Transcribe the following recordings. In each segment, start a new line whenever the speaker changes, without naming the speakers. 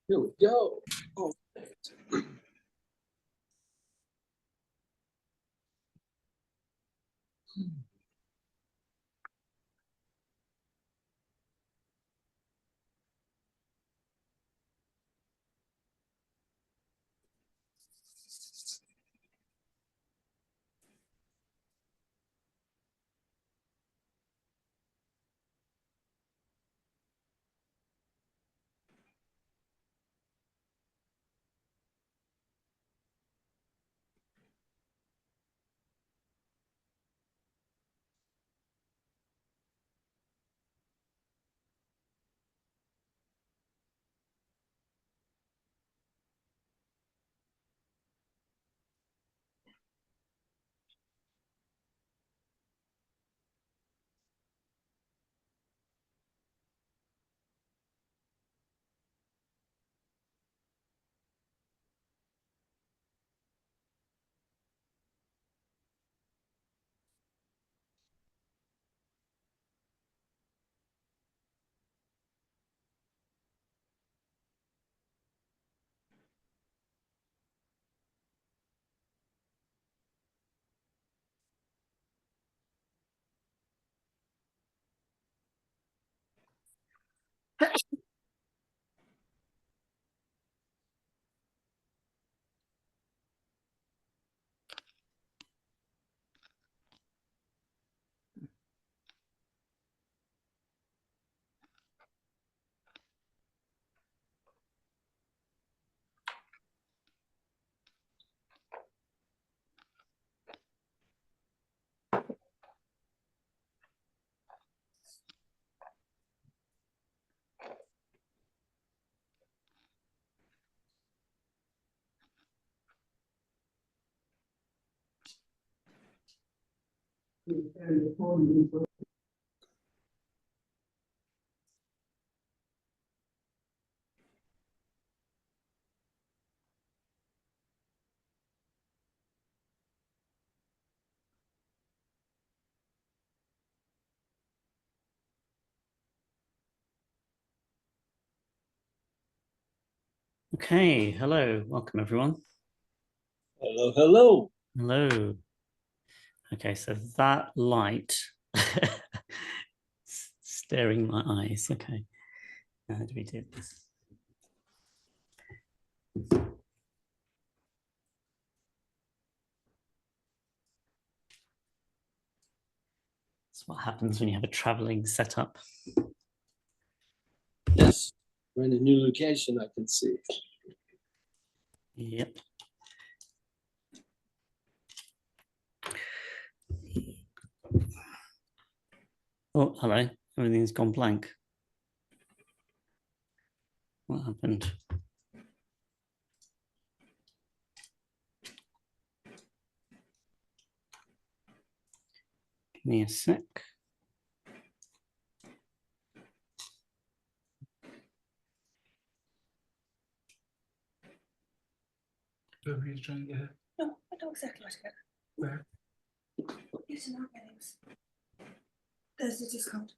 Here we go. Oh.
Okay, hello, welcome everyone.
Hello, hello.
Hello. Okay, so that light staring my eyes. Okay, how do we do this? That's what happens when you have a traveling setup.
Yes, we're in a new location, I can see.
Yep. Oh, hello. Everything's gone blank. What happened? Give me a sec.
Whoever he's trying to get her.
No, I know exactly what to get.
Where?
Using our weddings. There's a discount.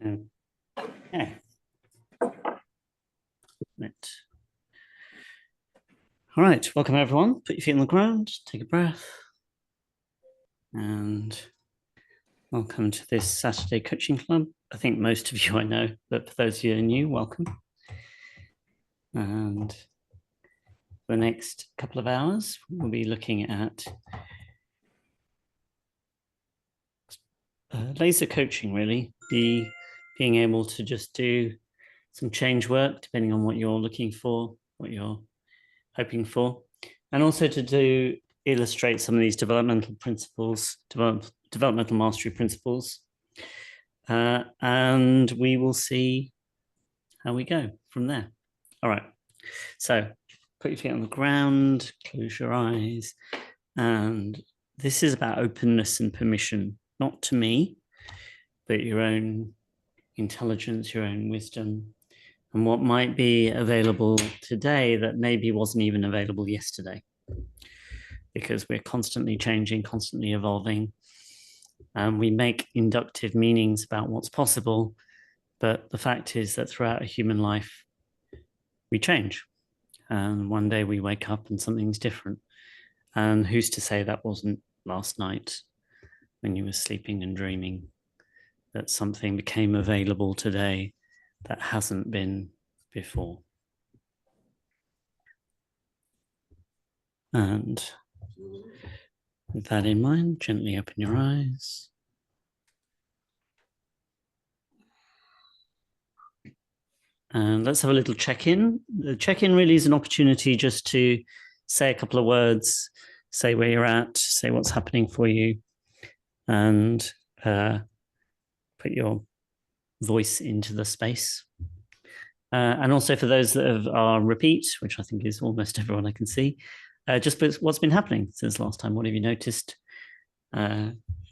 Okay. Right. All right, welcome everyone. Put your feet on the ground, take a breath, and welcome to this Saturday Coaching Club. I think most of you I know, but for those of you who are new, welcome. And for the next couple of hours, we'll be looking at laser coaching, really, being able to just do some change work depending on what you're looking for, what you're hoping for, and also to illustrate some of these developmental principles, developmental mastery principles, and we will see how we go from there. All right, so put your feet on the ground, close your eyes, and this is about openness and permission, not to me, but your own intelligence, your own wisdom, and what might be available today that maybe wasn't even available yesterday, because we're constantly changing, constantly evolving. And we make inductive meanings about what's possible, but the fact is that throughout a human life, we change. And one day we wake up and something's different. And who's to say that wasn't last night when you were sleeping and dreaming, that something became available today that hasn't been before. And with that in mind, gently open your eyes. And let's have a little check-in. The check-in really is an opportunity just to say a couple of words, say where you're at, say what's happening for you, and put your voice into the space. And also for those that are repeat, which I think is almost everyone I can see, just what's been happening since last time. What have you noticed?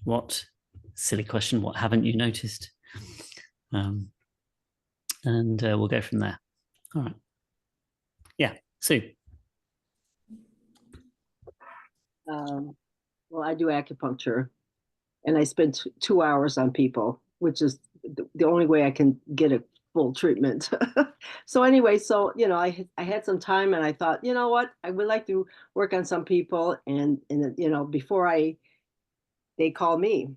What, silly question, what haven't you noticed? And we'll go from there. All right. Yeah, Sue.
Well, I do acupuncture, and I spend 2 hours on people, which is the only way I can get a full treatment. So anyway, so I had some time, and I thought, you know what, I would like to work on some people, and before they call me,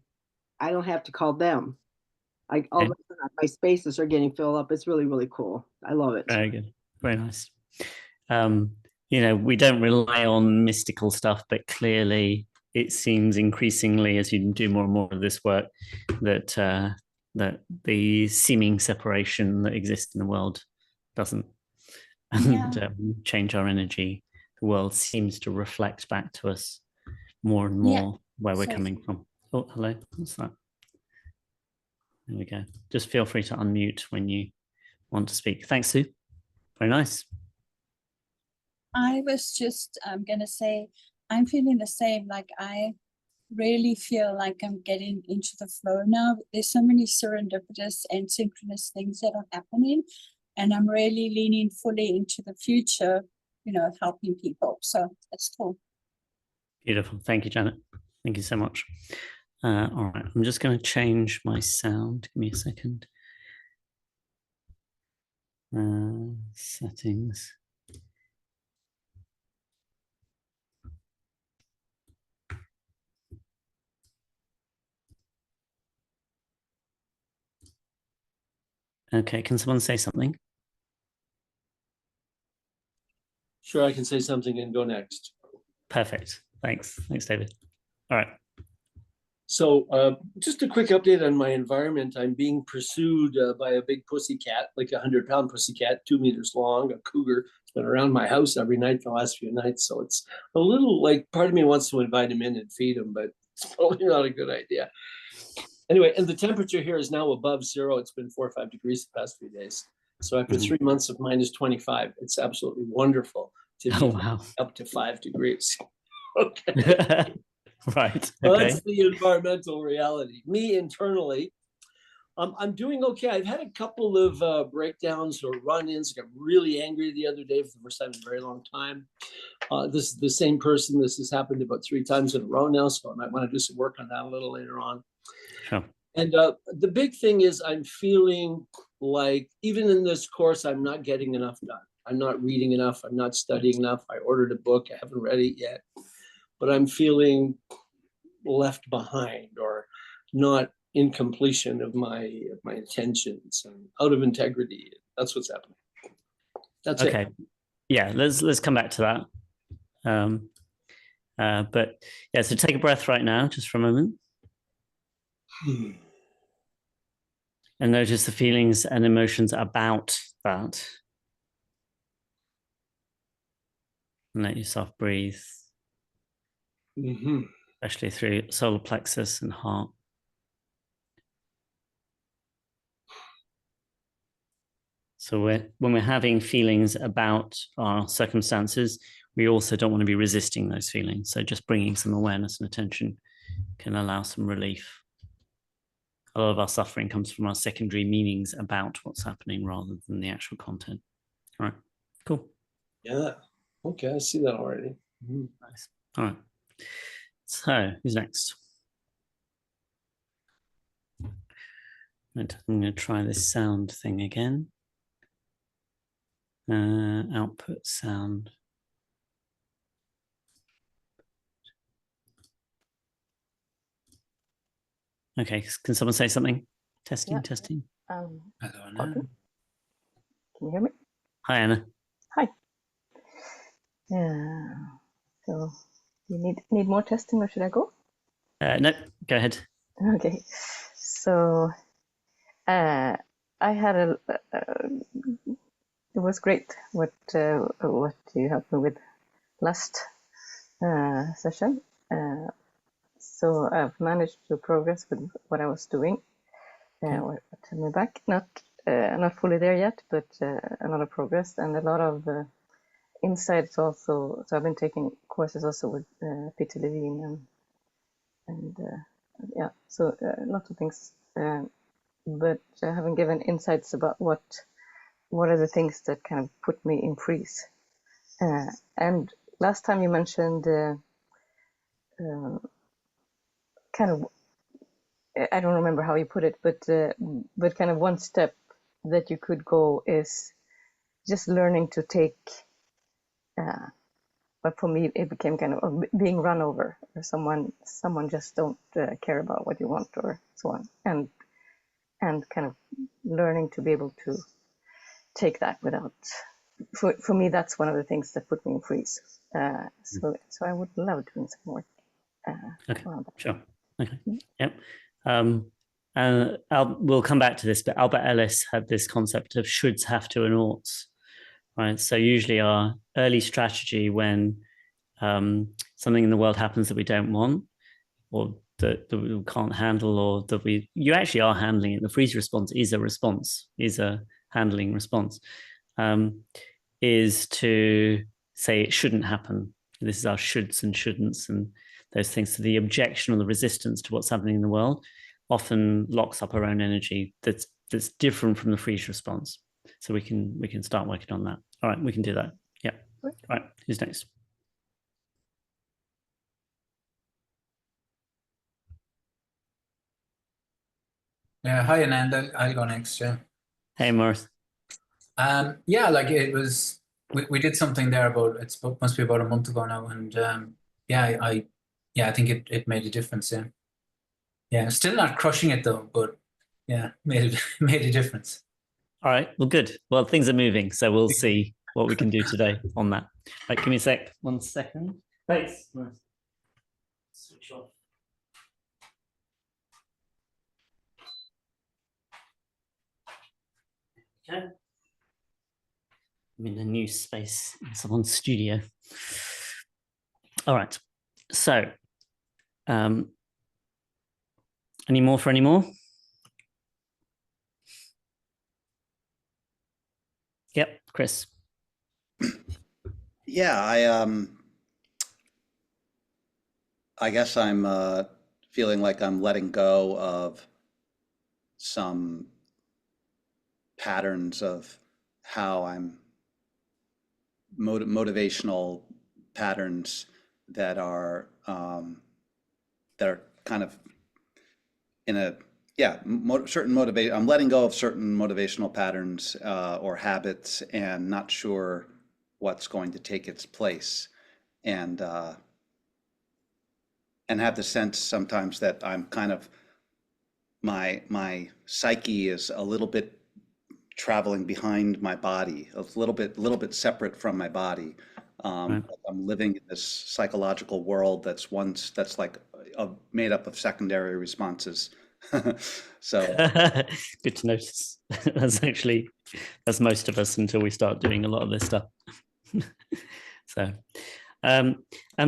I don't have to call them. Like all of a sudden, my spaces are getting filled up. It's really, really cool. I love it.
Very good. Very nice. We don't rely on mystical stuff, but clearly it seems increasingly as you do more and more of this work that that the seeming separation that exists in the world doesn't change our energy. The world seems to reflect back to us more and more where we're coming from. Oh, hello. What's that? There we go. Just feel free to unmute when you want to speak. Thanks, Sue. Very nice.
I was just going to say, I'm feeling the same. Like I really feel like I'm getting into the flow now. There's so many serendipitous and synchronous things that are happening. And I'm really leaning fully into the future, of helping people. So that's cool.
Beautiful. Thank you, Janet. Thank you so much. All right. I'm just going to change my sound. Give me a second. Settings. Okay, can someone say something?
Sure, I can say something and go next.
Perfect. Thanks. Thanks, David. All right.
So just a quick update on my environment. I'm being pursued by a big pussycat, like 100-pound pussycat, 2 meters long, a cougar. It's been around my house every night the last few nights. So it's a little like part of me wants to invite him in and feed him, but it's probably not a good idea. Anyway, and the temperature here is now above zero. It's been 4 or 5 degrees the past few days. So after 3 months of minus 25, it's absolutely wonderful to be up to 5 degrees. Okay.
Right.
Well,
okay.
that's the environmental reality. Me internally, I'm doing okay. I've had a couple of breakdowns or run-ins. I got really angry the other day for the first time in a very long time. This is the same person. This has happened about 3 times in a row now, so I might want to do some work on that a little later on.
Sure.
And the big thing is I'm feeling like even in this course, I'm not getting enough done. I'm not reading enough. I'm not studying enough. I ordered a book. I haven't read it yet. But I'm feeling left behind or not in completion of my intentions and out of integrity. That's what's happening. That's
okay.
it.
Yeah, let's come back to that. But yeah, so take a breath right now, just for a moment. And notice the feelings and emotions about that. And let yourself breathe. Especially through solar plexus and heart. So when we're having feelings about our circumstances, we also don't want to be resisting those feelings. So just bringing some awareness and attention can allow some relief. a lot of our suffering comes from our secondary meanings about what's happening rather than the actual content. All right, cool.
Yeah. Okay, I see that already. Mhm.
Nice. All right. So who's next? Right, I'm going to try this sound thing again. Output sound. Okay, can someone say something? Testing,
Yeah.
testing.
Hello,
Okay.
Anna.
Can you hear me?
Hi, Anna.
Yeah. So you need more testing, or should I go?
No, go ahead.
Okay. So I had it was great what you helped me with last session. So I've managed to progress with what I was doing. What held me back? Not fully there yet, but a lot of progress and a lot of insights also. So I've been taking courses also with Peter Levine and yeah, so lots of things. But I haven't given insights about what are the things that kind of put me in freeze. And last time you mentioned kind of, I don't remember how you put it, but kind of one step that you could go is just learning to take. But for me, it became kind of being run over, or someone just don't care about what you want, or so on, and kind of learning to be able to take that without. For me, that's one of the things that put me in freeze. So I would love doing some work.
Okay,
around that.
sure. Okay, yep. And we'll come back to this, but Albert Ellis had this concept of shoulds, have to, and oughts, right? So usually our early strategy when something in the world happens that we don't want, or that we can't handle, or that you actually are handling it. The freeze response is a handling response, is to say it shouldn't happen. This is our shoulds and shouldn'ts and those things. So the objection or the resistance to what's happening in the world often locks up our own energy that's different from the freeze response. So we can start working on that. All right, we can do that. Yeah. All right, who's next?
Yeah, hi Ananda. I'll go next. Yeah.
Hey, Morris.
Yeah, like it was. We did something there about must be about a month ago now, and yeah, I think it made a difference. Yeah. Yeah, still not crushing it though, but yeah, made a difference.
All right, well, good. Well, things are moving, so we'll see what we can do today on that. Right, give me a sec. 1 second. Thanks. Switch off. Okay. I'm in a new space in someone's studio. All right. So, any more for any more? Yep, Chris.
Yeah, I guess I'm feeling like I'm letting go of some patterns of how I'm motivational patterns that are kind of in a certain motivate. I'm letting go of certain motivational patterns or habits, and not sure what's going to take its place, and have the sense sometimes that I'm kind of my psyche is a little bit traveling behind my body, a little bit separate from my body.
Right.
I'm living in this psychological world that's like made up of secondary responses. So
good to notice. That's most of us until we start doing a lot of this stuff. So, and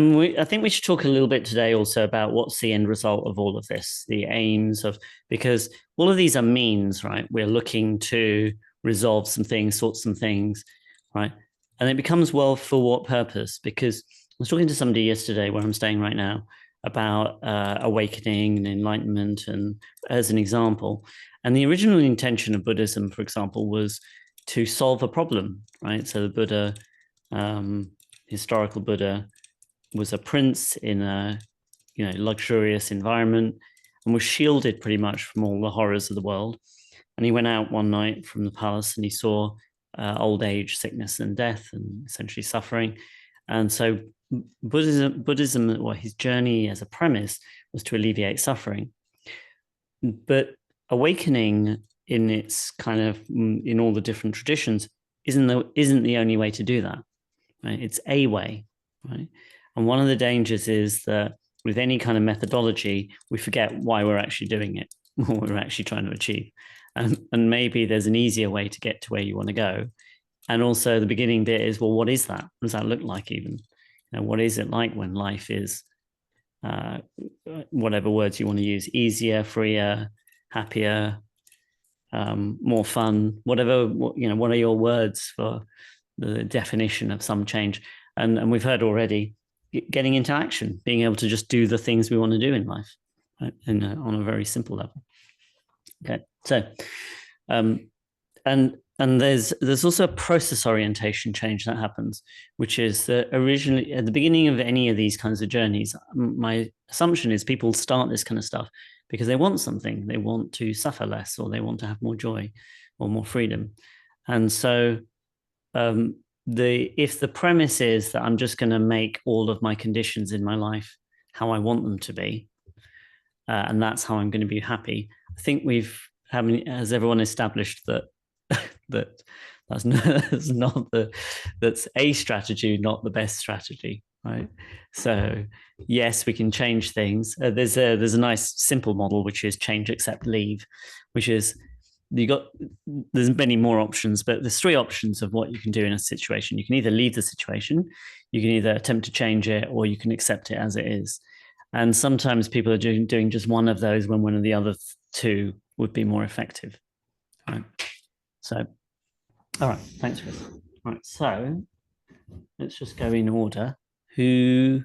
I think we should talk a little bit today also about what's the end result of all of this, the aims of, because all of these are means, right? We're looking to resolve some things, sort some things, right? And it becomes, well, for what purpose? Because I was talking to somebody yesterday where I'm staying right now, about awakening and enlightenment, and as an example. And the original intention of Buddhism, for example, was to solve a problem, right? So the Buddha, historical Buddha, was a prince in a luxurious environment and was shielded pretty much from all the horrors of the world. And he went out one night from the palace and he saw old age, sickness, and death, and essentially suffering. And so Buddhism, or his journey as a premise, was to alleviate suffering. But awakening, in its kind of in all the different traditions, isn't the only way to do that. Right? It's a way, right? And one of the dangers is that with any kind of methodology, we forget why we're actually doing it, what we're actually trying to achieve. And maybe there's an easier way to get to where you want to go. And also the beginning bit is, well, what is that? What does that look like even? What is it like when life is, whatever words you want to use, easier, freer, happier, more fun, whatever, what are your words for the definition of some change? And we've heard already, getting into action, being able to just do the things we want to do in life, right? On a very simple level. Okay, so, and there's also a process orientation change that happens, which is that originally at the beginning of any of these kinds of journeys, my assumption is people start this kind of stuff because they want something, they want to suffer less, or they want to have more joy or more freedom. And so if the premise is that I'm just going to make all of my conditions in my life how I want them to be, and that's how I'm going to be happy, I think has everyone established that that's a strategy, not the best strategy, right? So yes, we can change things. There's a nice simple model, which is change, accept, leave, which is there's many more options, but there's 3 options of what you can do in a situation. You can either leave the situation, you can either attempt to change it, or you can accept it as it is. And sometimes people are doing just one of those when one of the other 2 would be more effective. Right. So, all right, thanks, Chris. Right, so let's just go in order. Where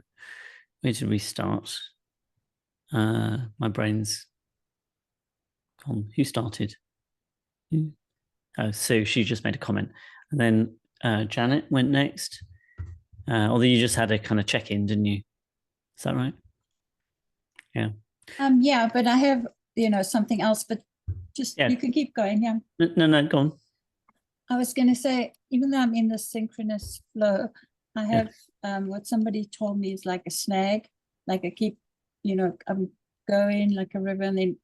did we start? My brain's gone. Who started? Oh, Sue, she just made a comment. And then Janet went next. Although you just had a kind of check-in, didn't you? Is that right? Yeah.
Yeah, but I have, something else, but just, you can keep going, yeah.
No, go on.
I was going to say, even though I'm in the synchronous flow, I have what somebody told me is like a snag. Like I keep, I'm going like a river, and then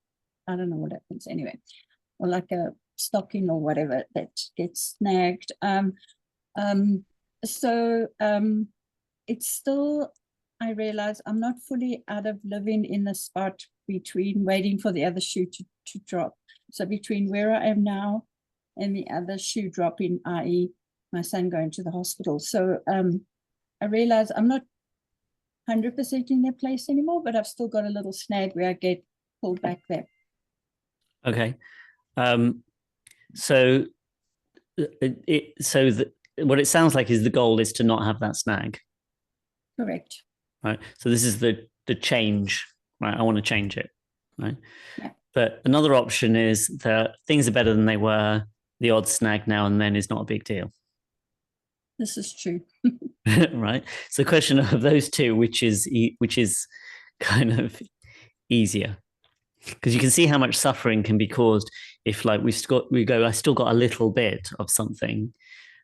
I don't know what happens anyway, or like a stocking or whatever that gets snagged. It's still, I realize I'm not fully out of living in the spot between waiting for the other shoe to drop. So between where I am now and the other shoe dropping, i.e. my son going to the hospital. So I realize I'm not 100% in their place anymore, but I've still got a little snag where I get pulled back there.
Okay. So what it sounds like is the goal is to not have that snag.
Correct.
Right. So this is the change, right? I want to change it, right?
Yeah.
But another option is that things are better than they were. The odd snag now and then is not a big deal.
This is true.
Right. So the question of those 2, which is kind of easier, because you can see how much suffering can be caused if, like, I still got a little bit of something,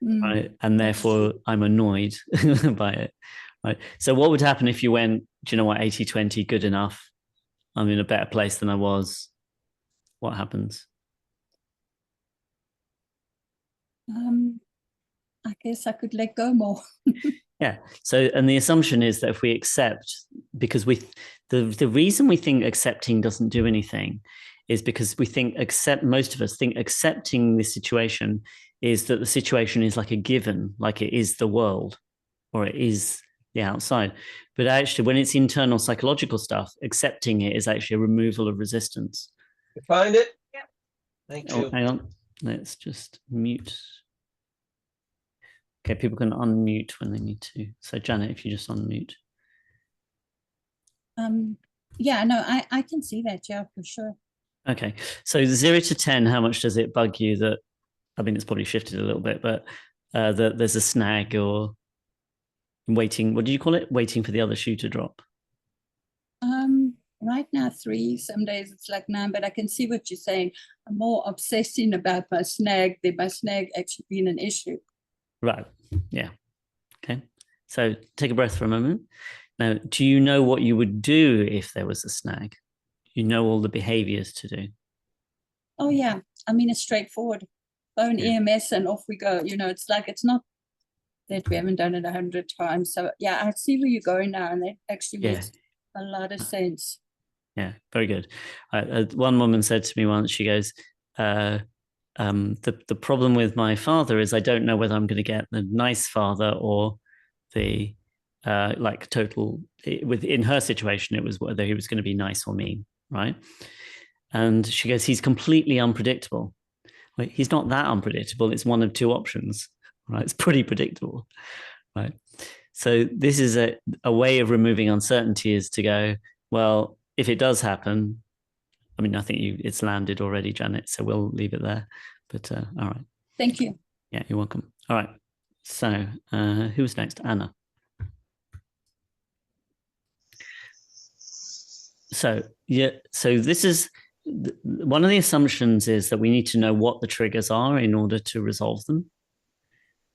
right? And therefore I'm annoyed by it. Right. So what would happen if you went, do you know what, 80-20, good enough? I'm in a better place than I was. What happens?
I guess I could let go more.
Yeah. So, and the assumption is that if we accept, because the reason we think accepting doesn't do anything is because we think most of us think accepting this situation is that the situation is like a given, like it is the world, or it is the outside. But actually, when it's internal psychological stuff, accepting it is actually a removal of resistance.
You find it?
Yeah.
Thank
Oh,
you.
hang on. Let's just mute. Okay, people can unmute when they need to. So Janet, if you just unmute.
Yeah, no, I can see that. Yeah, for sure.
Okay. So 0 to 10, how much does it bug you that, I mean, it's probably shifted a little bit, but that there's a snag or waiting, what do you call it? Waiting for the other shoe to drop.
Right now 3, some days it's like 9, but I can see what you're saying. I'm more obsessing about my snag than my snag actually being an issue.
Right. Yeah. Okay. So take a breath for a moment. Now, do you know what you would do if there was a snag? You know all the behaviors to do.
Oh yeah, I mean, it's straightforward. Phone
Yeah.
EMS and off we go. You know, it's like, it's not that we haven't done it 100 times. So yeah, I see where you're going now, and that actually
Yeah.
makes a lot of sense.
Yeah, very good. One woman said to me once, she goes, the problem with my father is I don't know whether I'm going to get the nice father or the like total, within her situation, it was whether he was going to be nice or mean, right? And she goes, he's completely unpredictable. Well, he's not that unpredictable. It's one of 2 options, right? It's pretty predictable, right? So this is a way of removing uncertainty, is to go, well, if it does happen, I mean, I think it's landed already, Janet, so we'll leave it there. But all right.
Thank you.
Yeah, you're welcome. All right. So who's next? Anna. So yeah, so this is one of the assumptions, is that we need to know what the triggers are in order to resolve them.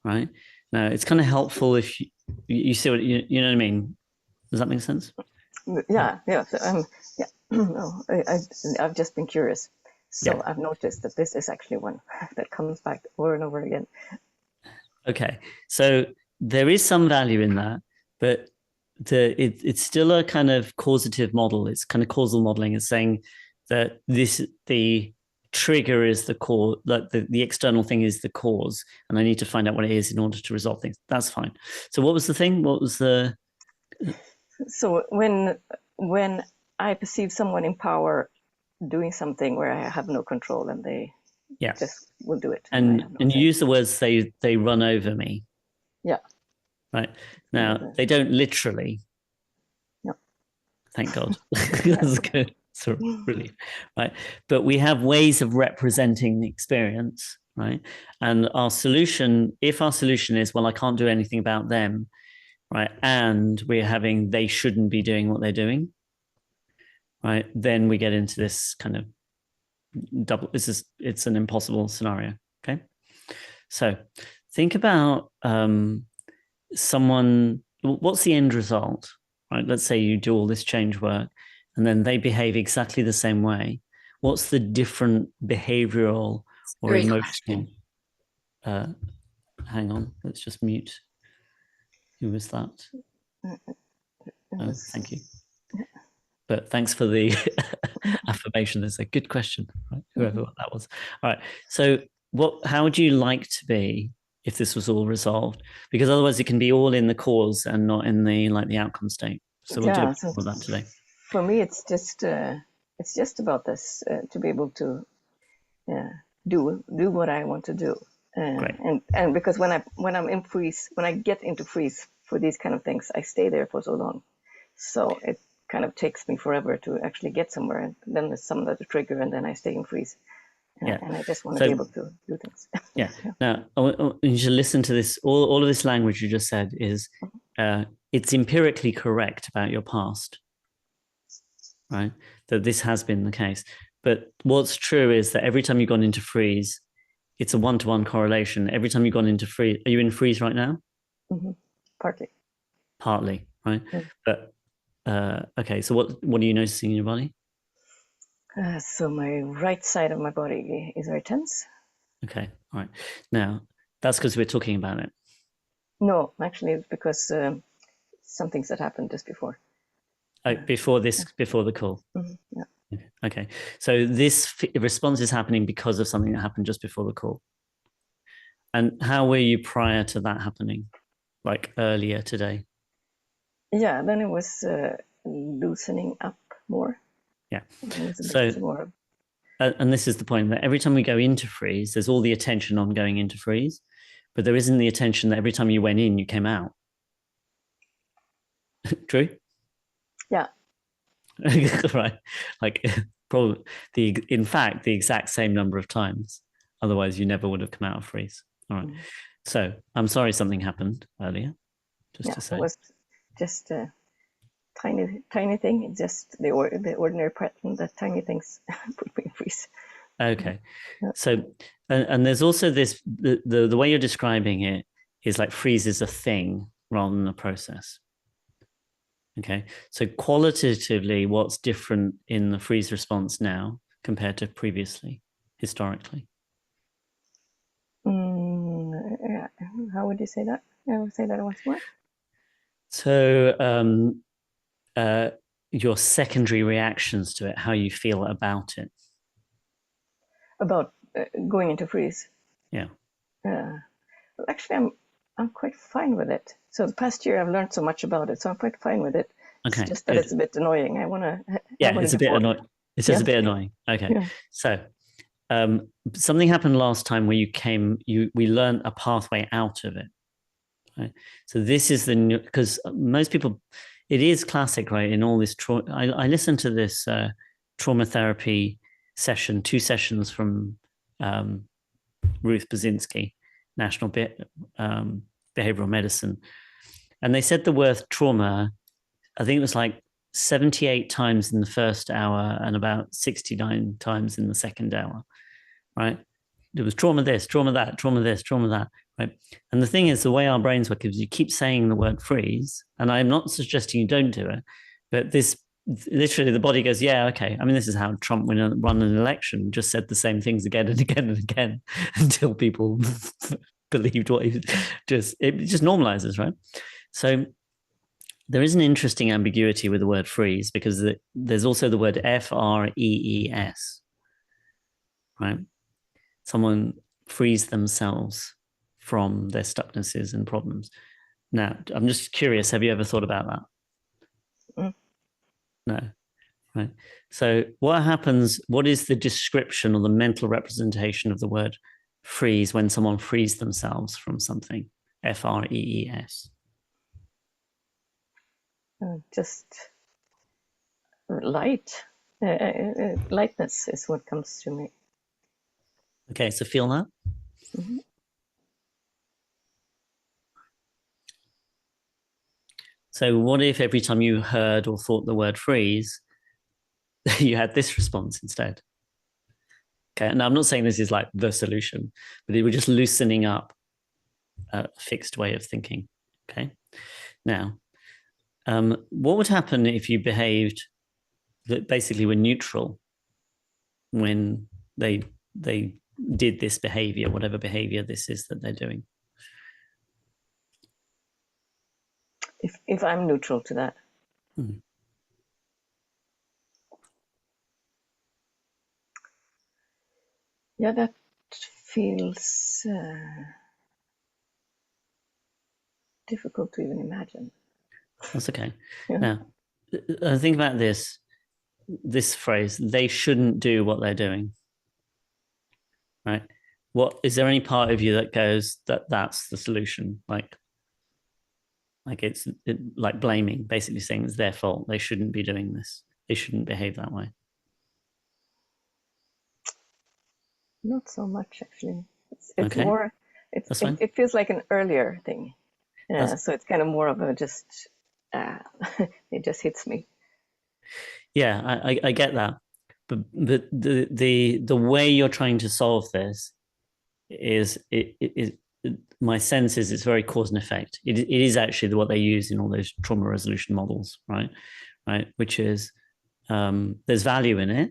Right now, it's kind of helpful if you see what you know what I mean. Does that make sense?
Yeah. So, yeah. No, I've just been curious. So
Yeah.
I've noticed that this is actually one that comes back over and over again.
Okay, so there is some value in that, but it's still a kind of causative model. It's kind of causal modeling. It's saying that the trigger is the cause, that the external thing is the cause, and I need to find out what it is in order to resolve things. That's fine. So what was the thing? What was the?
So when I perceive someone in power doing something where I have no control, and they just will do it,
and
I have no
you
say.
use the words they run over me.
Yeah.
Right. Now they don't literally.
No.
Thank God. That's good. So relief. Right. But we have ways of representing the experience, right? And our solution, if our solution is, well, I can't do anything about them, right? And we're having, they shouldn't be doing what they're doing, right? Then we get into this kind of double, it's an impossible scenario. Okay. So think about someone, what's the end result, right? Let's say you do all this change work and then they behave exactly the same way. What's the different behavioral or
Great
emotional? Hang on, let's just mute. Who was that? Oh, thank you. But thanks for the affirmation. That's a good question, right? Whoever that was. All right. So how would you like to be if this was all resolved? Because otherwise it can be all in the cause and not in the outcome state. So we'll do a bit more of that today.
For me, it's just about this, to be able to do what I want to do. And because when I'm in freeze, when I get into freeze for these kind of things, I stay there for so long. So it kind of takes me forever to actually get somewhere. And then there's some other trigger, and then I stay in freeze. And I just want to be able to do things.
Yeah. Now, you should listen to this. All of this language you just said is, it's empirically correct about your past, right? That this has been the case. But what's true is that every time you've gone into freeze, it's a one-to-one correlation. Every time you've gone into freeze, are you in freeze right now?
Mm-hmm.
Partly, right?
Yeah.
But okay, so what are you noticing in your body?
So my right side of my body is very tense.
Okay, all right. Now, that's because we're talking about it.
No, actually, it's because some things that happened just before.
Before the call.
Mm-hmm. Yeah.
Okay, so this response is happening because of something that happened just before the call. And how were you prior to that happening, like earlier today?
Yeah, then it was loosening up more.
Yeah.
So,
and this is the point, that every time we go into freeze, there's all the attention on going into freeze, but there isn't the attention that every time you went in, you came out. True?
Yeah.
right? Like probably in fact, the exact same number of times. Otherwise, you never would have come out of freeze. All right.
Mm.
So I'm sorry something happened earlier. Just
Yeah,
to say.
it was just a tiny thing. It's just the ordinary pattern that tiny things put me in freeze.
Okay.
Yeah.
So and there's also this the way you're describing it is like freeze is a thing rather than a process. Okay. So qualitatively, what's different in the freeze response now compared to previously, historically?
Yeah. How would you say that? I would say that once more.
So your secondary reactions to it, how you feel about it.
About going into freeze.
Yeah.
Well, actually, I'm quite fine with it. So the past year, I've learned so much about it, so I'm quite fine with it.
Okay.
It's just that it's a bit annoying. I want to.
Yeah, it's a bit annoying. It's just a bit annoying. Okay.
Yeah.
So something happened last time where we learned a pathway out of it. Right? So this is the new, because most people, it is classic, right? In all this trauma, I listened to this trauma therapy session, 2 sessions from Ruth Basinski, National Behavioral Medicine. And they said the word trauma, I think it was like 78 times in the first hour and about 69 times in the second hour, right? It was trauma this, trauma that, trauma this, trauma that, right? And the thing is, the way our brains work is you keep saying the word freeze, and I'm not suggesting you don't do it, but this literally the body goes, yeah, okay. I mean, this is how Trump won an election, just said the same things again and again and again until people believed what he just, it just normalizes, right? So there is an interesting ambiguity with the word freeze because there's also the word FREES, right? Someone frees themselves from their stucknesses and problems. Now, I'm just curious, have you ever thought about that? No, right? So what happens, what is the description or the mental representation of the word freeze when someone frees themselves from something? FREES.
Just light. Lightness is what comes to me.
Okay, so feel that.
Mm-hmm.
So what if every time you heard or thought the word freeze, you had this response instead? Okay, now I'm not saying this is like the solution, but we're just loosening up a fixed way of thinking. Okay, now, what would happen if you behaved that basically were neutral when they did this behavior, whatever behavior this is that they're doing?
If I'm neutral to that. Yeah, that feels difficult to even imagine.
That's okay.
Yeah.
Now, think about this phrase, they shouldn't do what they're doing, right? What is there any part of you that goes that's the solution? Like it's like blaming, basically saying it's their fault. They shouldn't be doing this. They shouldn't behave that way.
Not so much, actually. It's
Okay.
more. It feels like an earlier thing. So it's kind of more of a just. It just hits me.
Yeah, I get that, but the way you're trying to solve this is my sense is it's very cause and effect. It is actually what they use in all those trauma resolution models, right? Which is there's value in it,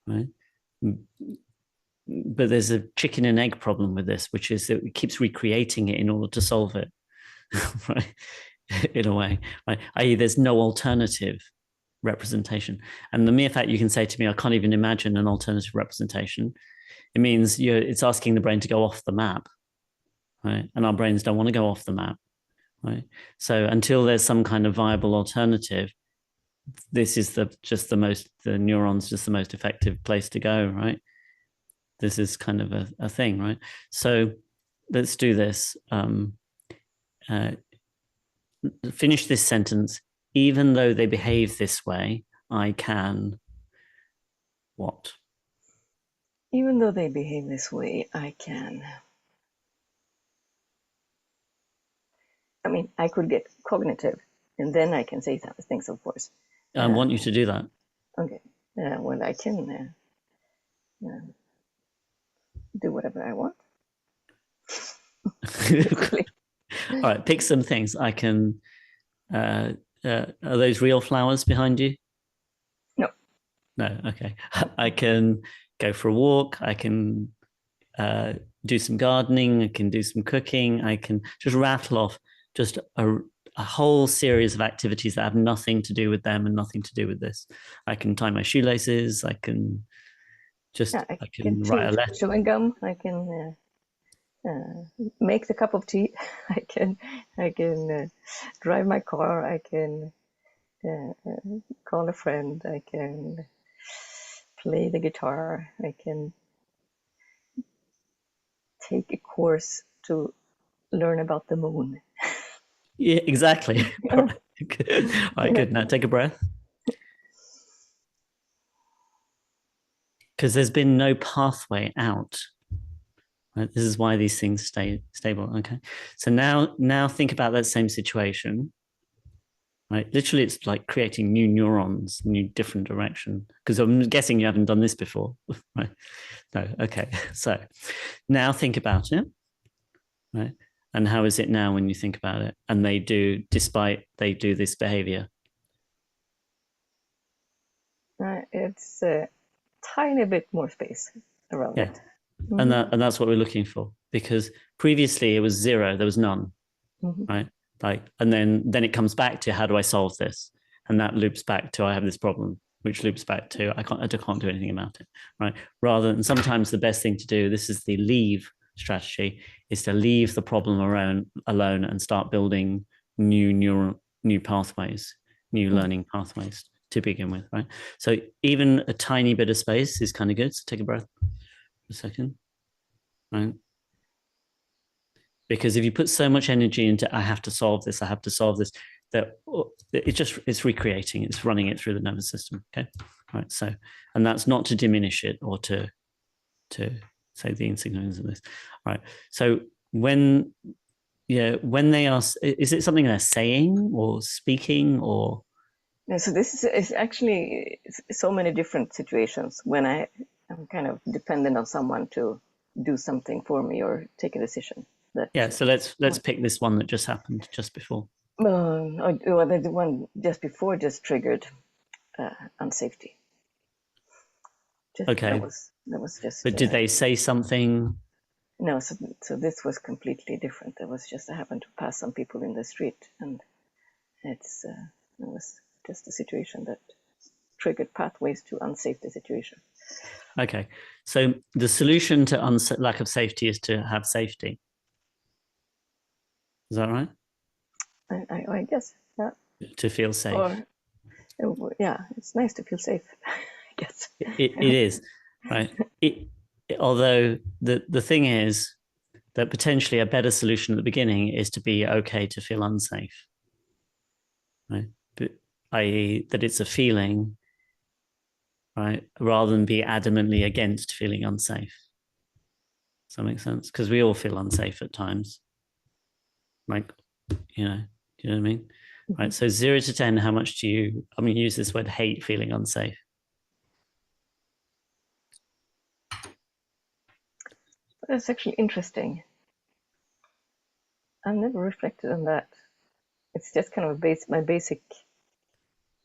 right? But there's a chicken and egg problem with this, which is that it keeps recreating it in order to solve it, right? In a way, right? I.e., there's no alternative representation. And the mere fact you can say to me, I can't even imagine an alternative representation, it means it's asking the brain to go off the map, right? And our brains don't want to go off the map, right? So until there's some kind of viable alternative, this is the neurons just the most effective place to go, right? This is kind of a thing, right? So let's do this. Finish this sentence. Even though they behave this way, I can what?
Even though they behave this way, I can. I mean, I could get cognitive, and then I can say things, of course.
I want you to do that.
Okay. Well, I can do whatever I want.
All right, pick some things. I can. Are those real flowers behind you?
No.
No. Okay. I can go for a walk. I can do some gardening. I can do some cooking. I can just rattle off just a whole series of activities that have nothing to do with them and nothing to do with this. I can tie my shoelaces. I can just.
Yeah,
I can write a letter.
chewing gum. I can make the cup of tea. I can drive my car. I can call a friend. I can play the guitar. I can take a course to learn about the moon.
Yeah, exactly. All right, good. Now take a breath. Because there's been no pathway out. Right? This is why these things stay stable. Okay. So now think about that same situation. Right. Literally, it's like creating new neurons, new different direction. Because I'm guessing you haven't done this before. Right. No. Okay. So now think about it. Right. And how is it now when you think about it? And despite they do this behavior.
It's a tiny bit more space around it.
And that's what we're looking for, because previously it was 0, there was none, right? Like, and then it comes back to, how do I solve this? And that loops back to, I have this problem, which loops back to, I can't do anything about it, right? Rather than, sometimes the best thing to do, this is the leave strategy, is to leave the problem alone and start building new pathways, new learning pathways to begin with, right? So even a tiny bit of space is kind of good. So take a breath for a second, right? Because if you put so much energy into, I have to solve this, that it's recreating, it's running it through the nervous system. Okay, right. So, and that's not to diminish it or to say the insignificance of this. All right. So when they are, is it something they're saying or speaking or?
So this is actually so many different situations when I'm kind of dependent on someone to do something for me or take a decision.
So let's pick this one that just happened just before.
The one just before just triggered unsafety.
Okay.
That was just.
But did they say something?
No. So this was completely different. It was just, I happened to pass some people in the street, and it was just a situation that triggered pathways to unsafety situation.
Okay. So the solution to lack of safety is to have safety. Is that right?
I guess, yeah.
To feel safe.
Yeah, it's nice to feel safe, I guess.
It is, right? Although the thing is that potentially a better solution at the beginning is to be okay to feel unsafe, right? I.e. that it's a feeling, right? Rather than be adamantly against feeling unsafe. Does that make sense? Because we all feel unsafe at times. Like, do you know what I mean? Right. So 0 to 10, how much do you, I'm going to use this word, hate feeling unsafe?
That's actually interesting. I've never reflected on that. It's just kind of my basic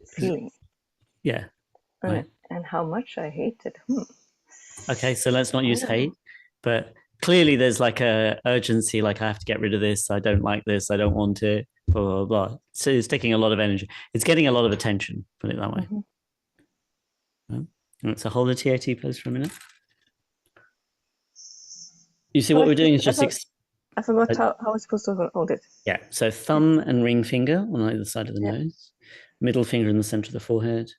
feeling.
Yeah. Right.
And how much I hate it.
Okay, so let's not use hate, but clearly there's like a urgency, like I have to get rid of this, I don't like this, I don't want it, blah, blah, blah. So it's taking a lot of energy. It's getting a lot of attention, put it that way. Right, so hold the TAT pose for a minute. You see what we're doing is just...
I forgot how I'm supposed to hold it.
Yeah, so thumb and ring finger on either side of the nose, middle finger in the center of the forehead,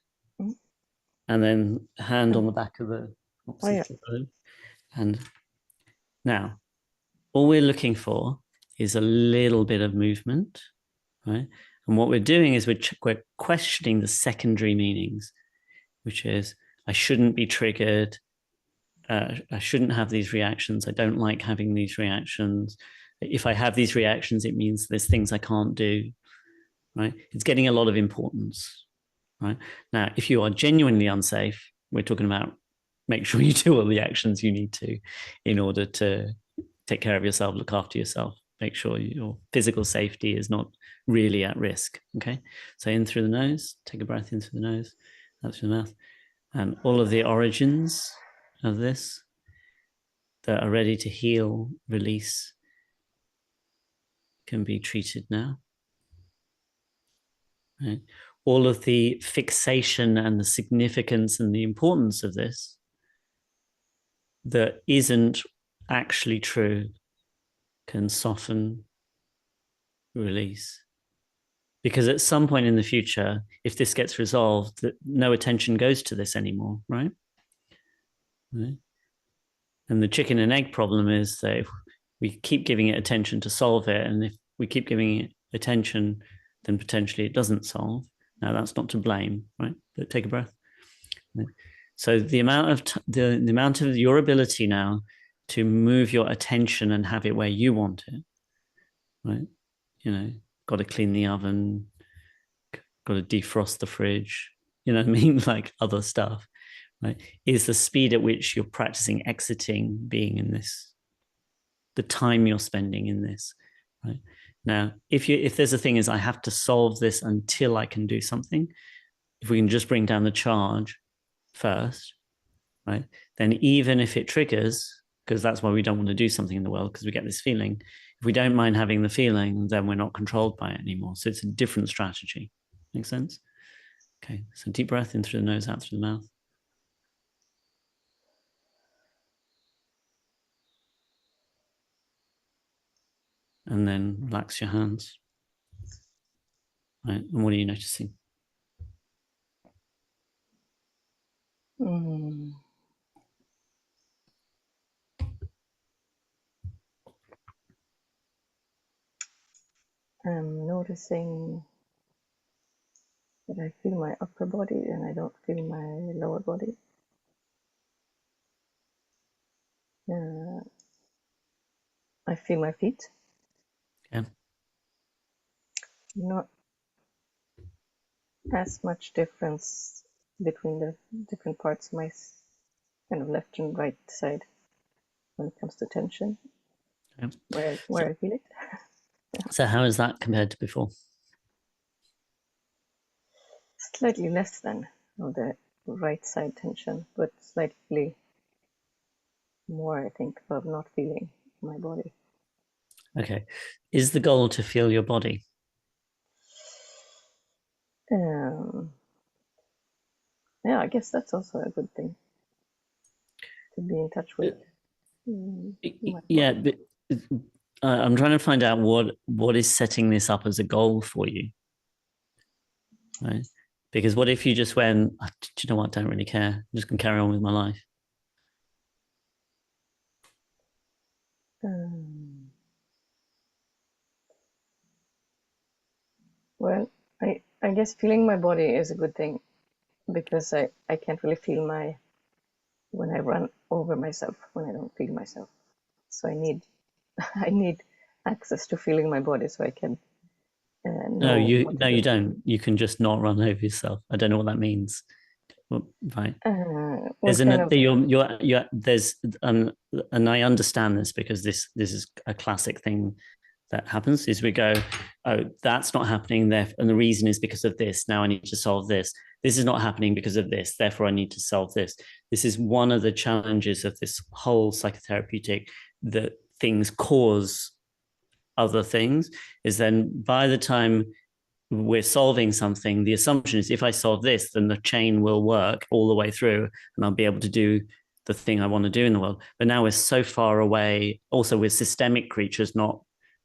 and then hand on the back of the bone. And now, all we're looking for is a little bit of movement, right? And what we're doing is we're questioning the secondary meanings, which is, I shouldn't be triggered. I shouldn't have these reactions. I don't like having these reactions. If I have these reactions, it means there's things I can't do, right? It's getting a lot of importance, right? Now, if you are genuinely unsafe, we're talking about make sure you do all the actions you need to in order to take care of yourself, look after yourself, make sure your physical safety is not really at risk, okay? So in through the nose, take a breath in through the nose, out through the mouth. And all of the origins of this that are ready to heal, release, can be treated now. Right? All of the fixation and the significance and the importance of this that isn't actually true can soften, release. Because at some point in the future, if this gets resolved, that no attention goes to this anymore, right? Right? And the chicken and egg problem is that if we keep giving it attention to solve it, and if we keep giving it attention, then potentially it doesn't solve. Now that's not to blame, right? But take a breath. So the amount of the amount of your ability now to move your attention and have it where you want it, right? You know, got to clean the oven, got to defrost the fridge, you know what I mean? Like other stuff, right? Is the speed at which you're practicing exiting being in this, the time you're spending in this, right? Now, if there's a thing is I have to solve this until I can do something, if we can just bring down the charge first, right? Then even if it triggers, because that's why we don't want to do something in the world, because we get this feeling. If we don't mind having the feeling, then we're not controlled by it anymore. So it's a different strategy. Make sense? Okay, so deep breath in through the nose, out through the mouth. And then relax your hands. Right, and what are you noticing?
I'm noticing that I feel my upper body and I don't feel my lower body. I feel my feet.
Yeah.
Not as much difference between the different parts of my kind of left and right side when it comes to tension,
Yeah.
where I feel it.
So how is that compared to before?
Slightly less than of the right side tension, but slightly more, I think, of not feeling my body.
Okay. Is the goal to feel your body?
Yeah, I guess that's also a good thing to be in touch with.
Yeah, but I'm trying to find out what is setting this up as a goal for you, right? Because what if you just went, oh, do you know what? I don't really care. I'm just gonna carry on with my life.
Well, I guess feeling my body is a good thing because I can't really feel when I run over myself, when I don't feel myself. So I need access to feeling my body so I can
No, you don't. You can just not run over yourself. I don't know what that means. Well, right. There's there's and I understand this because this is a classic thing that happens is we go, oh, that's not happening there, and the reason is because of this. Now I need to solve this. This is not happening because of this, therefore I need to solve this. This is one of the challenges of this whole psychotherapeutic, that things cause other things, is then by the time we're solving something, the assumption is if I solve this, then the chain will work all the way through and I'll be able to do the thing I want to do in the world. But now we're so far away, also with systemic creatures, not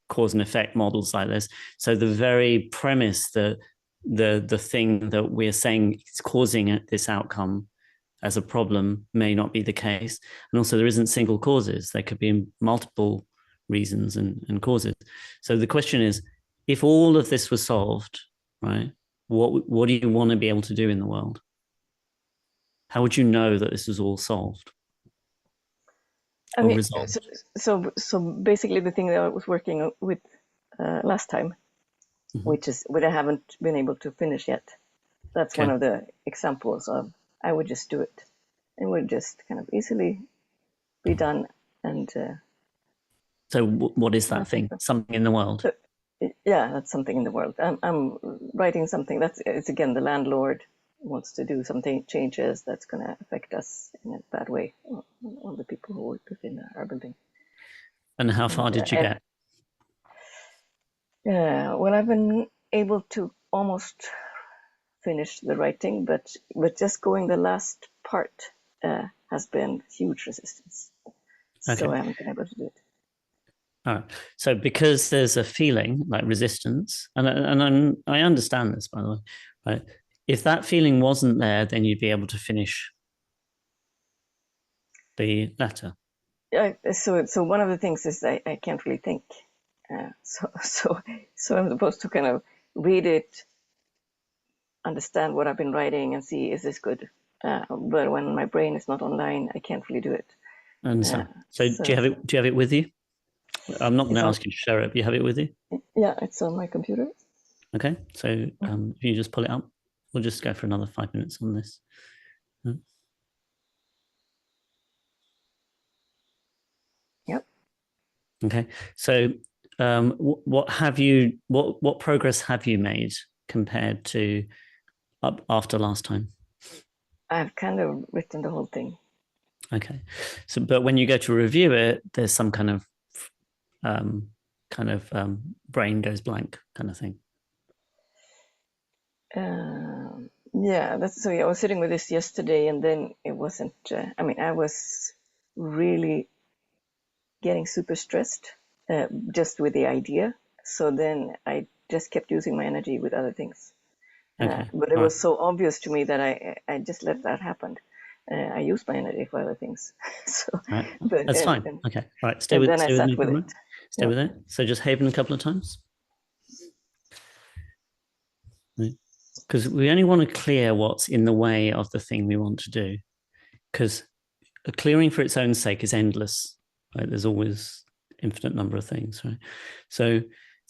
cause and effect models like this. So the very premise that the thing that we're saying is causing this outcome as a problem may not be the case. And also there isn't single causes. There could be multiple reasons and causes. So the question is if all of this was solved, right, what do you want to be able to do in the world? How would you know that this is all solved?
I
Or
mean,
resolved?
so basically the thing that I was working with last time,
Mhm.
which is what I haven't been able to finish yet. That's one
Okay.
of the examples of I would just do it. It would just kind of easily be done. And
So what is that
nothing.
thing? Something in the world?
So, yeah, that's something in the world. I'm writing something that's, it's again, the landlord wants to do something, changes that's going to affect us in a bad way on the people who work within our building.
And how far did you get?
Well, I've been able to almost finish the writing, but just going the last part has been huge resistance.
Okay.
So I haven't been able to do it.
All right. So because there's a feeling like resistance, and I understand this, by the way, right? If that feeling wasn't there, then you'd be able to finish the letter.
So one of the things is I can't really think. So I'm supposed to kind of read it, understand what I've been writing, and see, is this good? But when my brain is not online, I can't really do it.
And so do you have it? Do you have it with you? I'm not going to ask you to share it. But you have it with you?
Yeah, it's on my computer.
Okay. So if you just pull it up, we'll just go for another 5 minutes on this.
Yep.
Okay. So what progress have you made compared to after last time?
I've kind of written the whole thing.
Okay. So, but when you go to review it, there's some kind of brain goes blank kind of thing.
Yeah, I was sitting with this yesterday, and then it wasn't. I was really getting super stressed just with the idea. So then I just kept using my energy with other things.
Okay.
But it was so obvious to me that I just let that happen. I used my energy for other things. So
right. That's fine. Okay. All right. Stay with me. Stay with it. So just Haven a couple of times. Because we only want to clear what's in the way of the thing we want to do. Because a clearing for its own sake is endless. Right? There's always infinite number of things. Right. So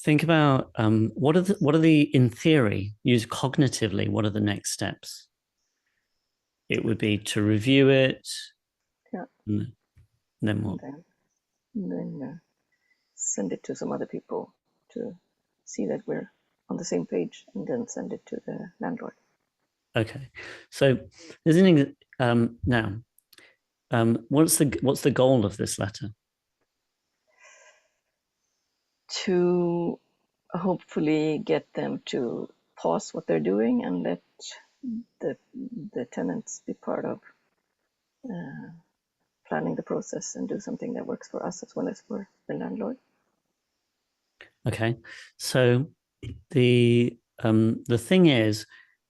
think about what are the in theory, used cognitively, what are the next steps? It would be to review it.
Yeah.
And then what?
And then send it to some other people to see that we're on the same page, and then send it to the landlord.
Okay. So there's an now. What's the goal of this letter?
To hopefully get them to pause what they're doing and let the tenants be part of planning the process and do something that works for us as well as for the landlord.
Okay, so the thing is,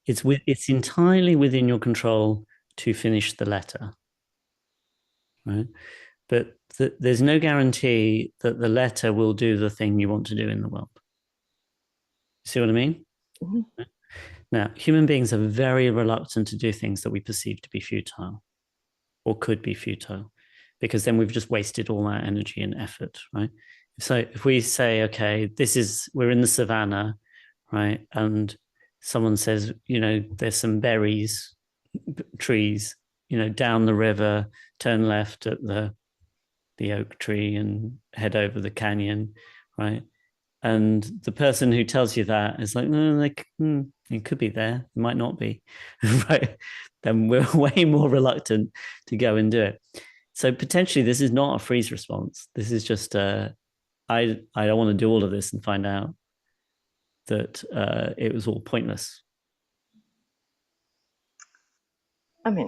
it's entirely within your control to finish the letter, right? But there's no guarantee that the letter will do the thing you want to do in the world. See what I mean?
Mm-hmm.
Now, human beings are very reluctant to do things that we perceive to be futile or could be futile, because then we've just wasted all our energy and effort, right? So if we say, okay, we're in the savannah, right? And someone says, there's some berries, trees, down the river, turn left at the oak tree and head over the canyon, right? And the person who tells you that is like, no, it could be there, it might not be, right? Then we're way more reluctant to go and do it. So potentially this is not a freeze response. This is just I don't want to do all of this and find out that it was all pointless,